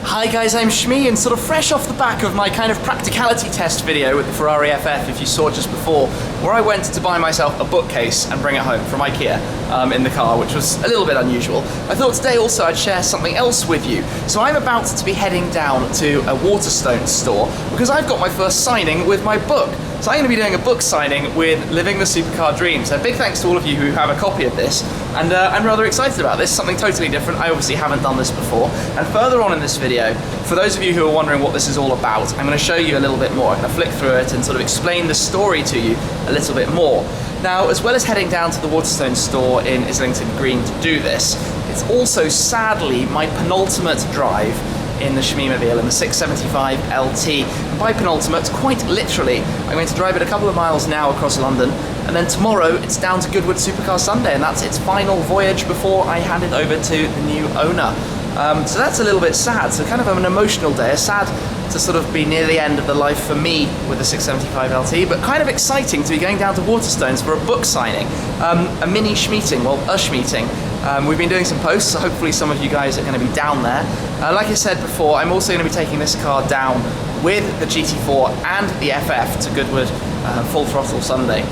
Hi guys, I'm Shmi, and sort of fresh off the back of my kind of practicality test video with the Ferrari FF, if you saw just before, where I went to buy myself a bookcase and bring it home from IKEA in the car, which was a little bit unusual. I thought today also I'd share something else with you. So I'm about to be heading down to a Waterstone store because I've got my first signing with my book. So I'm going to be doing a book signing with Living the Supercar Dream. So big thanks to all of you who have a copy of this. And I'm rather excited about this, something totally different. I obviously haven't done this before. And further on in this video, for those of you who are wondering what this is all about, I'm going to show you a little bit more. I'm going to flick through it and sort of explain the story to you a little bit more. Now, as well as heading down to the Waterstone store in Islington Green to do this, it's also sadly my penultimate drive in the Shmee-mobile, in the 675 LT. And by penultimate, quite literally, I'm going to drive it a couple of miles now across London, and then tomorrow it's down to Goodwood Supercar Sunday, and that's its final voyage before I hand it over to the new owner. So that's a little bit sad, so kind of an emotional day. It's sad to sort of be near the end of the life for me with the 675 LT, but kind of exciting to be going down to Waterstones for a book signing, a mini Shmeeting, well, a Shmeeting. We've been doing some posts, so hopefully some of you guys are going to be down there. Like I said before, I'm also going to be taking this car down with the GT4 and the FF to Goodwood Full Throttle Sunday,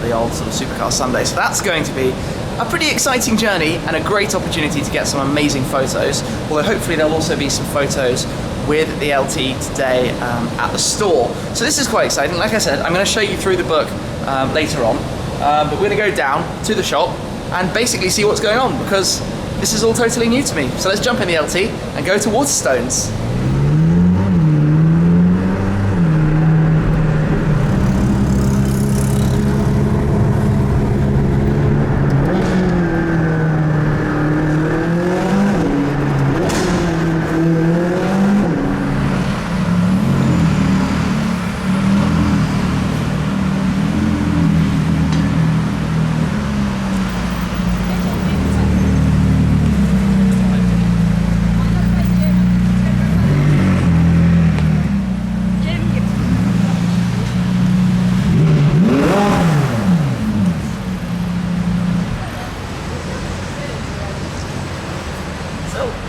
the old sort of Supercar Sunday. So that's going to be a pretty exciting journey and a great opportunity to get some amazing photos, although hopefully there'll also be some photos with the LT today at the store. So this is quite exciting. Like I said, I'm going to show you through the book later on, but we're going to go down to the shop and basically see what's going on, because this is all totally new to me. So let's jump in the LT and go to Waterstones.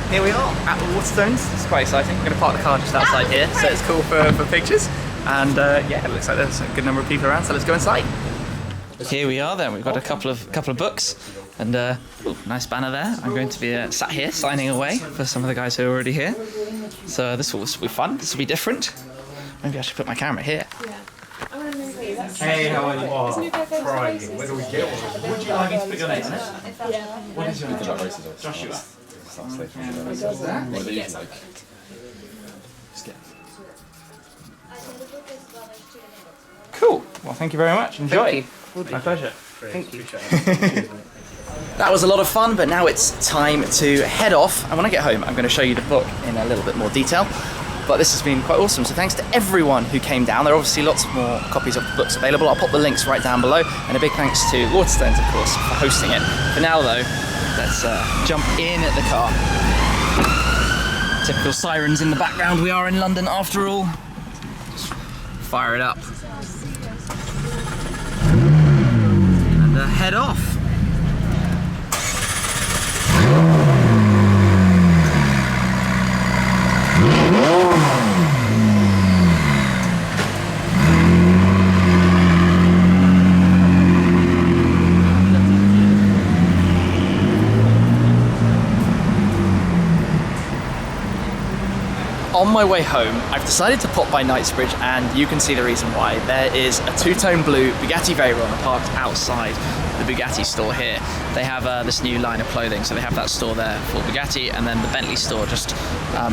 Here we are at the Waterstones. It's quite exciting. I'm going to park the car just outside here, so it's cool for pictures. And yeah, it looks like there's a good number of people around, so let's go inside. Here we are then. We've got a couple of books, and ooh, nice banner there. I'm going to be sat here signing away for some of the guys who are already here. So this will be fun. This will be different. Maybe I should put my camera here. Hey, how are you? Oh, Friday. Where do we get one? Would you like me to put your name on it? Yeah. What is your name? Joshua. Cool. Well, thank you very much. Enjoy. My pleasure. Thank you. That was a lot of fun, but now it's time to head off. And when I get home, I'm going to show you the book in a little bit more detail. But this has been quite awesome, so thanks to everyone who came down. There are obviously lots more copies of the books available. I'll pop the links right down below, and a big thanks to Waterstones, of course, for hosting it. For now, though, let's jump in at the car. Typical sirens in the background. We are in London after all. Just fire it up. And head off. On my way home, I've decided to pop by Knightsbridge, and you can see the reason why. There is a two-tone blue Bugatti Veyron parked outside the Bugatti store here. They have this new line of clothing, so they have that store there for Bugatti, and then the Bentley store just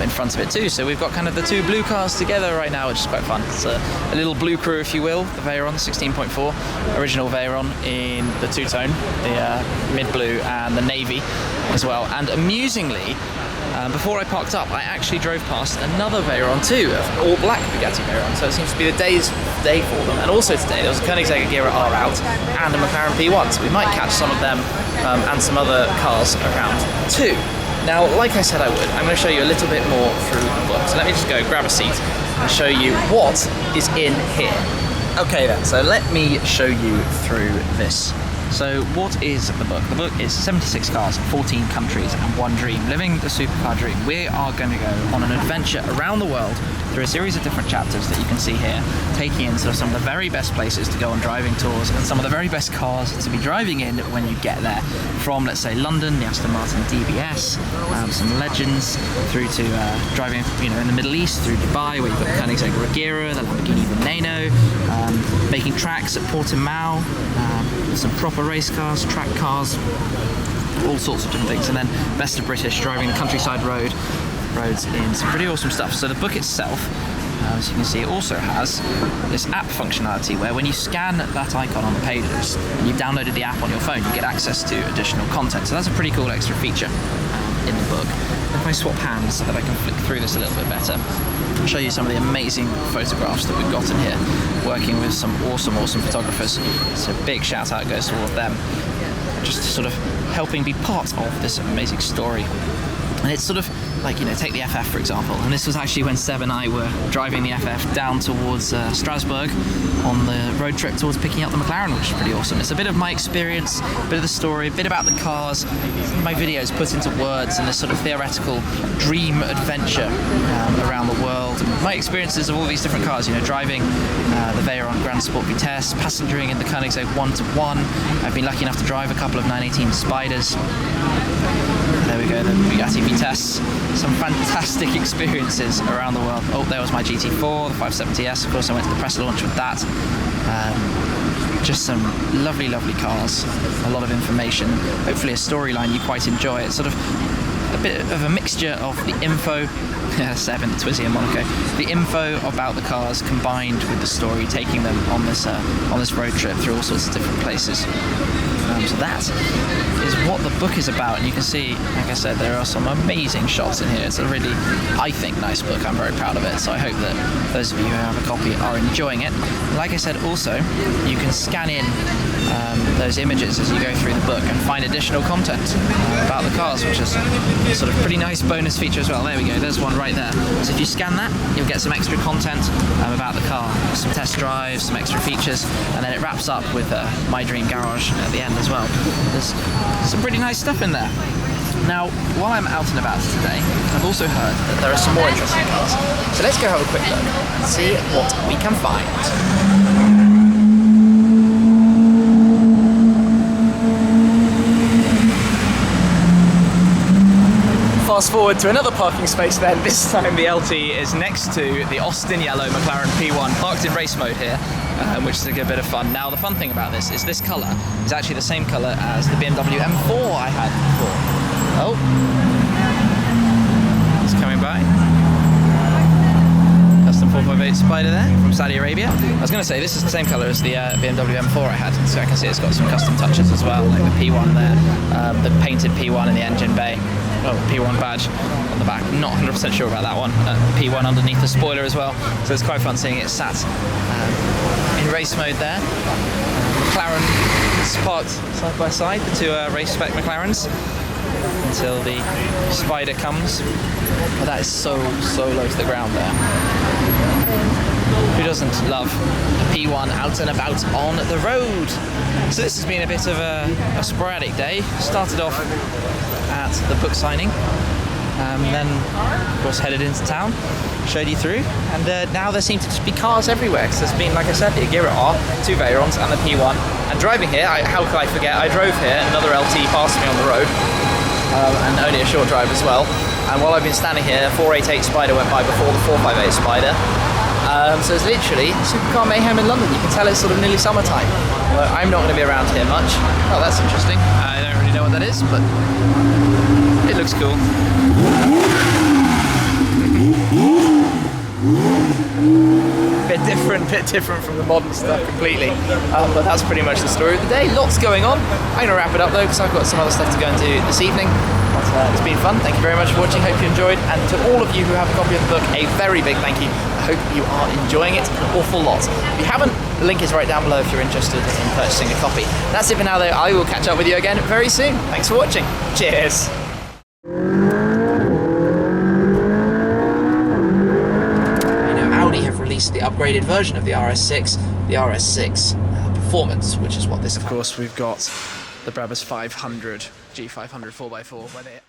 in front of it too. So we've got kind of the two blue cars together right now, which is quite fun. It's a little blue crew, if you will, the Veyron 16.4, original Veyron in the two-tone, the mid-blue and the navy as well. And amusingly, before I parked up, I actually drove past another Veyron too, an all-black Bugatti Veyron, so it seems to be the day for them. And also today there was a Koenigsegg Gira R out and a McLaren P1, so we might catch some of them and some other cars around too. Now, like I said I would, I'm going to show you a little bit more through the book, so let me just go grab a seat and show you what is in here. Okay then, so let me show you through this So what is the book? The book is 76 cars, 14 countries and one dream. Living the Supercar Dream. We are going to go on an adventure around the world through a series of different chapters that you can see here, taking in sort of some of the very best places to go on driving tours and some of the very best cars to be driving in when you get there. From, let's say, London, the Aston Martin DBS, some legends, through to driving, you know, in the Middle East, through Dubai, where you've got the Koenigsegg Regera, the Lamborghini Veneno, making tracks at Portimao, some proper race cars, track cars, all sorts of different things. And then best of British, driving the countryside roads in some pretty awesome stuff. So the book itself, as you can see, it also has this app functionality where when you scan that icon on the pages and you've downloaded the app on your phone, you get access to additional content. So that's a pretty cool extra feature in the book. If I swap hands so that I can flick through this a little bit better, I'll show you some of the amazing photographs that we've got in here, working with some awesome photographers. So a big shout out goes to all of them, just sort of helping be part of this amazing story. And it's sort of like, you know, take the FF for example, and this was actually when Seb and I were driving the FF down towards Strasbourg on the road trip towards picking up the McLaren, which is pretty awesome. It's a bit of my experience, a bit of the story, a bit about the cars, my videos put into words, and this sort of theoretical dream adventure around the world. And my experiences of all these different cars, you know, driving the Veyron Grand Sport Vitesse, passengering in the Koenigsegg 1-to-1. I've been lucky enough to drive a couple of 918 Spiders. There we go, the Bugatti Vitesse. Some fantastic experiences around the world. Oh, there was my GT4, the 570S. Of course, I went to the press launch with that. Just some lovely cars, a lot of information. Hopefully a storyline you quite enjoy. It's sort of a bit of a mixture of the info, Seb in the Twizy in Monaco, the info about the cars combined with the story, taking them on this road trip through all sorts of different places. So that is what the book is about, and you can see, like I said, there are some amazing shots in here. It's a really, I think, nice book. I'm very proud of it, so I hope that those of you who have a copy are enjoying it. Like I said, also, you can scan in those images as you go through the book and find additional content about the cars, which is sort of pretty nice bonus feature as well. There we go, there's one right there. So if you scan that, you'll get some extra content about the car, some test drives, some extra features, and then it wraps up with My Dream Garage at the end as well. There's some pretty nice stuff in there. Now, while I'm out and about today, I've also heard that there are some more interesting cars. So let's go have a quick look and see what we can find. Fast forward to another parking space then. This time the LT is next to the Austin yellow McLaren P1, parked in race mode here, which is a good bit of fun. Now the fun thing about this is colour is actually the same colour as the BMW M4 I had before. Oh, it's coming by. Custom 458 Spider there from Saudi Arabia. I was going to say this is the same colour as the BMW M4 I had, so I can see it's got some custom touches as well, like the P1 there, the painted P1 in the engine bay. Oh, P1 badge on the back. Not 100% sure about that one. P1 underneath the spoiler as well. So it's quite fun seeing it sat in race mode there. McLaren is parked side by side, the two race spec McLarens, until the Spider comes. But that is so low to the ground there. Who doesn't love a P1 out and about on the road? So this has been a bit of a sporadic day. Started off at the book signing, then of course headed into town, showed you through, and now there seem to just be cars everywhere, because there's been, like I said, the Agera R, two Veyrons and the P1, and driving here, how could I forget, I drove here, another LT passed me on the road, and only a short drive as well, and while I've been standing here, 488 Spider went by before the 458 Spider. So it's literally Supercar mayhem in London. You can tell it's sort of nearly summertime. Well, I'm not going to be around here much. Oh, that's interesting. I don't really know what that is, but it looks cool. Bit different from the modern stuff completely. But that's pretty much the story of the day. Lots going on. I'm going to wrap it up though, because I've got some other stuff to go and do this evening. But it's been fun. Thank you very much for watching. Hope you enjoyed. And to all of you who have a copy of the book, a very big thank you. I hope you are enjoying it an awful lot. If you haven't, the link is right down below if you're interested in purchasing a copy. That's it for now though. I will catch up with you again very soon. Thanks for watching. Cheers. Audi have released the upgraded version of the RS6, the RS6 performance, which is what this. Of course, we've got the Brabus 500 G500 4x4 where they